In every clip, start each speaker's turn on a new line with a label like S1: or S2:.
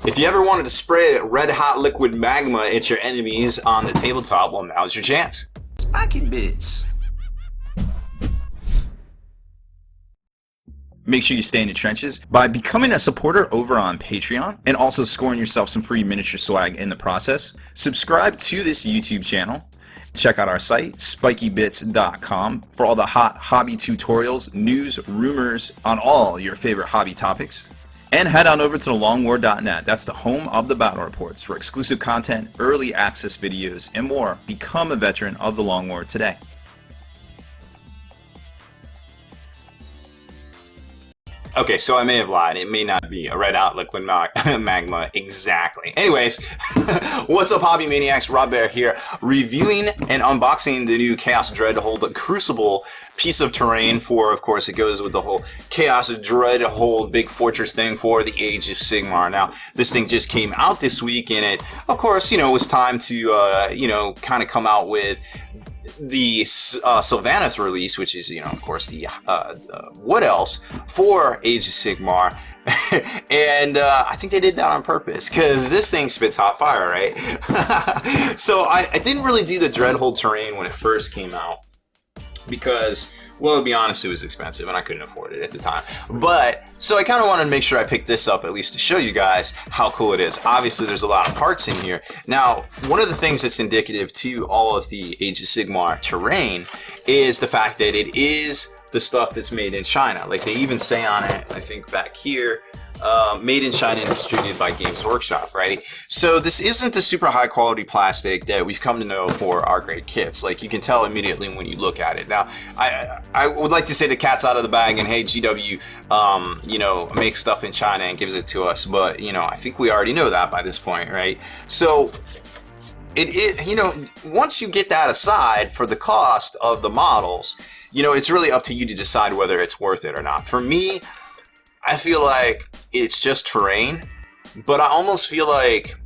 S1: If you ever wanted to spray red hot liquid magma at your enemies on the tabletop, well, now's your chance. Spiky bits.
S2: Make sure you stay in the trenches by becoming a supporter over on Patreon and also scoring yourself some free miniature swag in the process. Subscribe to this YouTube channel. Check out our site, spikybits.com, for all the hot hobby tutorials, news, rumors on all your favorite hobby topics. And head on over to thelongwar.net. That's the home of the battle reports for exclusive content, early access videos, and more. Become a veteran of the Long War today.
S1: Okay, so I may have lied. It may not be a red hot liquid magma exactly. Anyways, what's up, Hobby Maniacs? Baer here, reviewing and unboxing the new Chaos Dreadhold Crucible piece of terrain for, of course, it goes with the whole Chaos Dreadhold big fortress thing for the Age of Sigmar. Now, this thing just came out this week, and it, of course, it was time to, kind of come out with the Sylvaneth release, which is, of course, the what else for Age of Sigmar. And I think they did that on purpose, because this thing spits hot fire, right? So I didn't really do the Dreadhold terrain when it first came out, because, well, to be honest, it was expensive and I couldn't afford it at the time. But, so I kind of wanted to make sure I picked this up at least to show you guys how cool it is. Obviously, there's a lot of parts in here. Now, one of the things that's indicative to all of the Age of Sigmar terrain is the fact that it is the stuff that's made in China. Like, they even say on it, I think back here, made in China and distributed by Games Workshop, right? So this isn't the super high quality plastic that we've come to know for our great kits. Like, you can tell immediately when you look at it. Now, I would like to say the cat's out of the bag and, hey, GW, makes stuff in China and gives it to us, but, I think we already know that by this point, right? So once you get that aside for the cost of the models, it's really up to you to decide whether it's worth it or not. For me, I feel like it's just terrain, but I almost feel like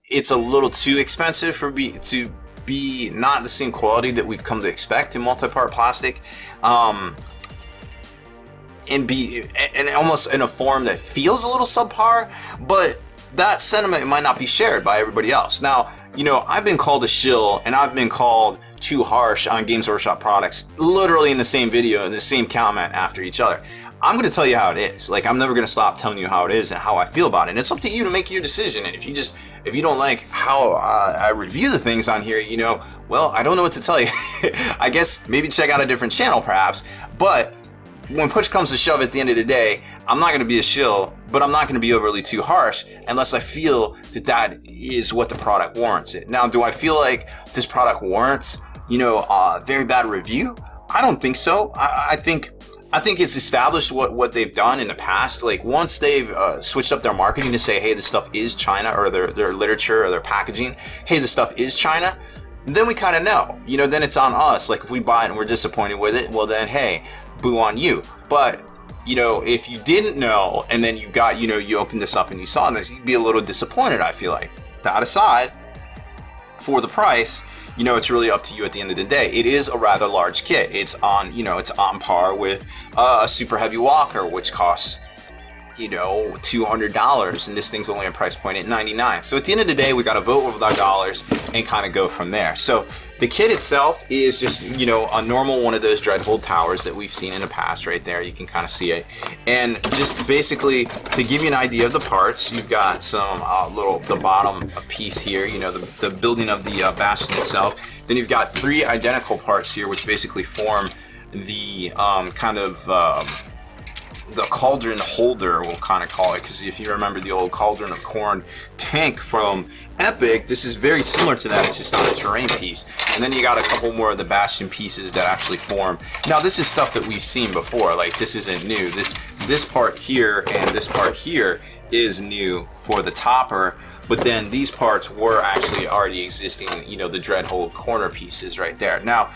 S1: it's a little too expensive to be not the same quality that we've come to expect in multi-part plastic, and almost in a form that feels a little subpar, but that sentiment might not be shared by everybody else. Now, I've been called a shill and I've been called too harsh on Games Workshop products, literally in the same video, in the same comment after each other. I'm going to tell you how it is. Like, I'm never going to stop telling you how it is and how I feel about it. And it's up to you to make your decision. And if you don't like how I review the things on here, well, I don't know what to tell you. I guess maybe check out a different channel perhaps. But when push comes to shove at the end of the day, I'm not going to be a shill, but I'm not going to be overly too harsh unless I feel that is what the product warrants it. Now, do I feel like this product warrants, a very bad review? I don't think so. I think it's established what they've done in the past. Like, once they've switched up their marketing to say, hey, this stuff is China, or their literature or their packaging, hey, this stuff is China, then we kind of know. Then it's on us. Like, if we buy it and we're disappointed with it, well then, hey, boo on you. But, if you didn't know and then you got, you opened this up and you saw this, you'd be a little disappointed, I feel like. That aside, for the price, it's really up to you at the end of the day. It is a rather large kit. It's on, it's on par with a super heavy walker, which costs, $200, and this thing's only a price point at $99. So at the end of the day, we got to vote with our dollars and kind of go from there. So the kit itself is just, a normal one of those Dreadhold towers that we've seen in the past. Right there, you can kind of see it. And just basically to give you an idea of the parts, you've got some the bottom piece here, the building of the bastion itself. Then you've got 3 identical parts here, which basically form the the cauldron holder, we'll kind of call it, because if you remember the old Cauldron of Corn tank from Epic, this is very similar to that. It's just not a terrain piece. And then you got a couple more of the bastion pieces that actually form. Now, this is stuff that we've seen before. Like, this isn't new. This part here and this part here is new for the topper, but then these parts were actually already existing, the Dreadhold corner pieces right there. Now,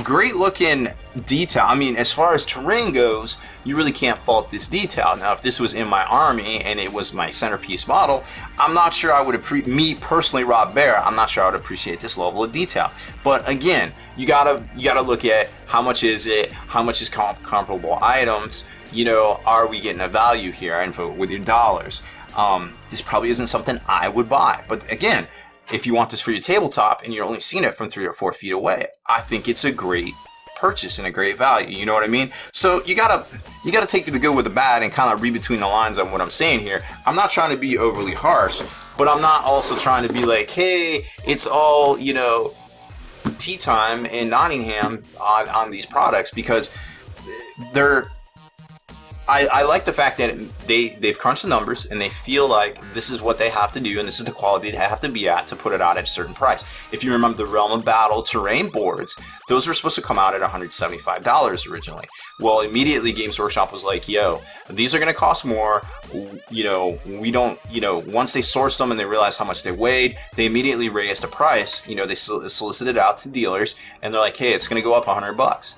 S1: great looking detail. I mean, as far as terrain goes, you really can't fault this detail. Now, if this was in my army and it was my centerpiece model, I'm not sure I would me personally, Baer, I'm not sure I would appreciate this level of detail. But again, you gotta look at how much is it, how much is comparable items, are we getting a value here and with your dollars? this probably isn't something I would buy. But again, if you want this for your tabletop and you're only seeing it from 3 or 4 feet away, I think it's a great purchase and a great value. You know what I mean? So you gotta take the good with the bad and kind of read between the lines on what I'm saying here. I'm not trying to be overly harsh, but I'm not also trying to be like, hey, it's all, you know, tea time in Nottingham on these products, because I like the fact that they've crunched the numbers and they feel like this is what they have to do and this is the quality they have to be at to put it out at a certain price. If you remember the Realm of Battle terrain boards, those were supposed to come out at $175 originally. Well, immediately Games Workshop was like, yo, these are going to cost more. You know, we don't, you know, once they sourced them and they realized how much they weighed, they immediately raised the price. You know, they solicited out to dealers and they're like, hey, it's going to go up $100.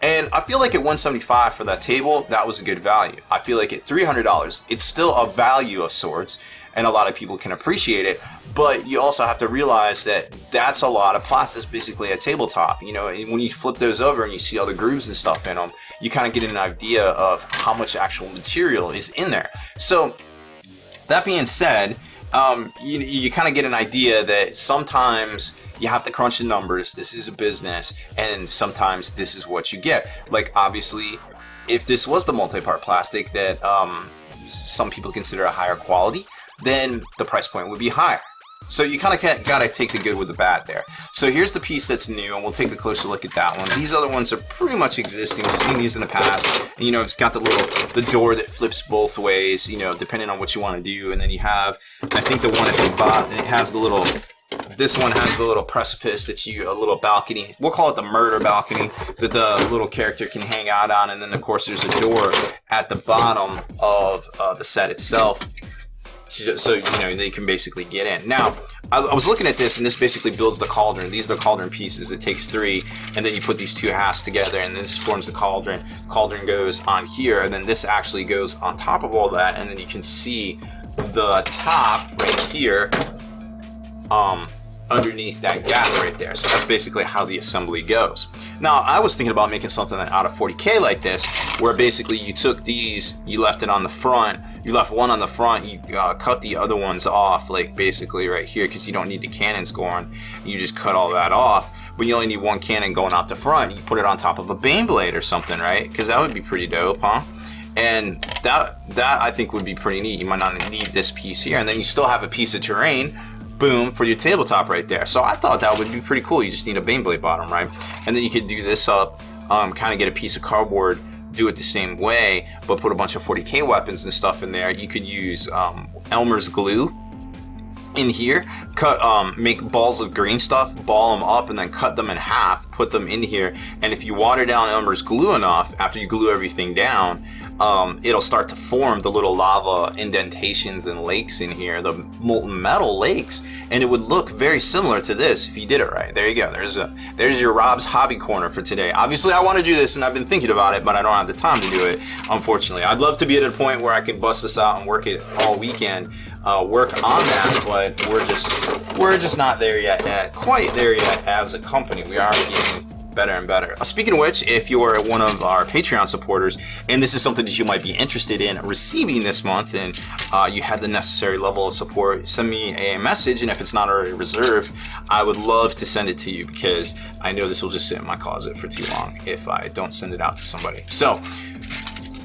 S1: And I feel like at $175 for that table, that was a good value. I feel like at $300, it's still a value of sorts, and a lot of people can appreciate it. But you also have to realize that that's a lot of plastic, basically a tabletop. You know, and when you flip those over and you see all the grooves and stuff in them, you kind of get an idea of how much actual material is in there. So that being said, you kind of get an idea that sometimes you have to crunch the numbers. This is a business, and sometimes this is what you get. Like, obviously, if this was the multi-part plastic that some people consider a higher quality, then the price point would be higher. So you kind of got to take the good with the bad there. So here's the piece that's new, and we'll take a closer look at that one. These other ones are pretty much existing. We've seen these in the past. And, you know, it's got the door that flips both ways, you know, depending on what you want to do. And then you have, I think the one at the bottom, it has the little... This one has the little precipice a little balcony. We'll call it the murder balcony that the little character can hang out on. And then, of course, there's a door at the bottom of the set itself. So, you know, they can basically get in. Now, I was looking at this, and this basically builds the cauldron. These are the cauldron pieces. It takes 3, and then you put these 2 halves together, and this forms the cauldron. Cauldron goes on here, and then this actually goes on top of all that, and then you can see the top right here underneath that gap right there. So that's basically how the assembly goes. Now, I was thinking about making something out of 40K like this, where basically you took these, you left it on the front, you left one on the front, you cut the other ones off, like basically right here, because you don't need the cannons going. You just cut all that off, but you only need one cannon going out the front. You put it on top of a Bane blade or something, right? Because that would be pretty dope, huh? And that I think would be pretty neat. You might not need this piece here, and then you still have a piece of terrain, boom, for your tabletop right there. So I thought that would be pretty cool. You just need a Bane blade bottom, right? And then you could do this up, kind of get a piece of cardboard, do it the same way, but put a bunch of 40K weapons and stuff in there. You could use Elmer's glue in here, make balls of green stuff, ball them up, and then cut them in half, put them in here. And if you water down Elmer's glue enough, after you glue everything down, it'll start to form the little lava indentations and lakes in here, the molten metal lakes, and it would look very similar to this if you did it right. There you go. There's your Rob's Hobby Corner for today. Obviously, I want to do this, and I've been thinking about it, but I don't have the time to do it, unfortunately. I'd love to be at a point where I can bust this out and work it all weekend, work on that, but we're just not there yet, quite there yet as a company. We are getting better and better. Speaking of which, if you're one of our Patreon supporters and this is something that you might be interested in receiving this month, and you had the necessary level of support, send me a message, and if it's not already reserved, I would love to send it to you, because I know this will just sit in my closet for too long if I don't send it out to somebody. So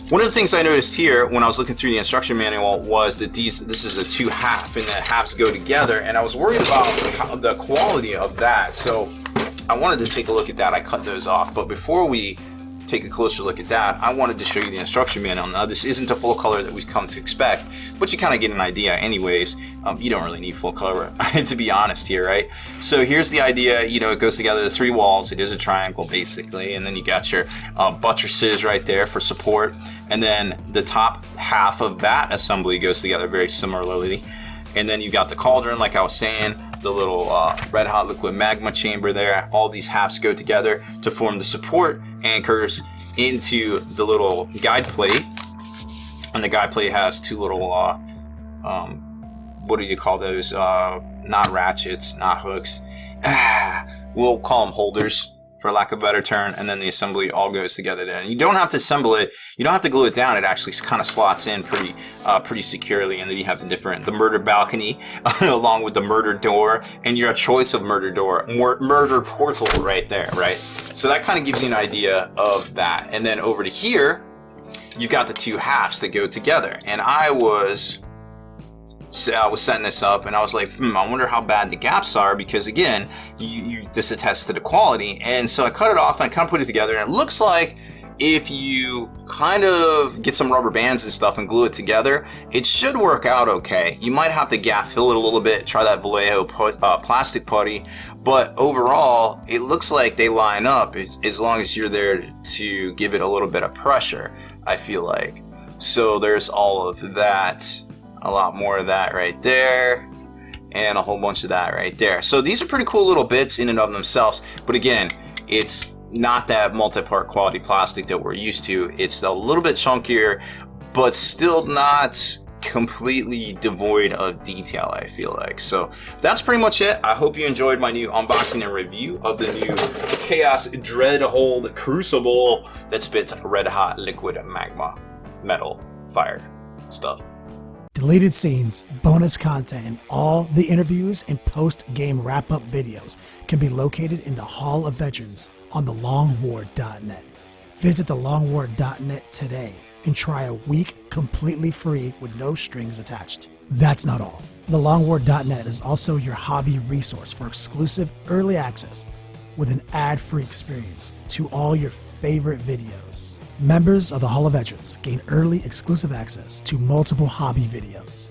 S1: one of the things I noticed here when I was looking through the instruction manual was that this is a 2-half, and the halves go together, and I was worried about the quality of that. So I wanted to take a look at that. I cut those off. But before we take a closer look at that, I wanted to show you the instruction manual. Now, this isn't a full color that we've come to expect, but you kind of get an idea anyways. You don't really need full color, to be honest here, right? So here's the idea. You know, it goes together, the 3 walls. It is a triangle, basically. And then you got your buttresses right there for support. And then the top half of that assembly goes together very similarly. And then you got the cauldron, like I was saying, the little red hot liquid magma chamber there. All these halves go together to form the support anchors into the little guide plate. And the guide plate has 2 little, what do you call those? Not ratchets, not hooks. We'll call them holders for lack of a better term, and then the assembly all goes together there. And you don't have to assemble it, you don't have to glue it down, it actually kind of slots in pretty securely, and then you have the murder balcony along with the murder door, and your choice of murder door, murder portal right there, right? So that kind of gives you an idea of that. And then over to here, you've got the two halves that go together, and I was setting this up, and I was like, I wonder how bad the gaps are, because again, this attests to the quality. And so I cut it off and I kind of put it together, and it looks like if you kind of get some rubber bands and stuff and glue it together, it should work out okay. You might have to gap fill it a little bit, try that Vallejo plastic putty, but overall, it looks like they line up as long as you're there to give it a little bit of pressure, I feel like. So there's all of that. A lot more of that right there, and a whole bunch of that right there. So these are pretty cool little bits in and of themselves, but again, it's not that multi-part quality plastic that we're used to. It's a little bit chunkier, but still not completely devoid of detail, I feel like. So that's pretty much it. I hope you enjoyed my new unboxing and review of the new Chaos Dreadhold Crucible that spits red hot liquid magma metal fire stuff.
S3: Deleted scenes, bonus content, and all the interviews and post-game wrap-up videos can be located in the Hall of Veterans on thelongwar.net. Visit thelongwar.net today and try a week completely free with no strings attached. That's not all. Thelongwar.net is also your hobby resource for exclusive early access with an ad-free experience to all your favorite videos. Members of the Hall of Veterans gain early exclusive access to multiple hobby videos.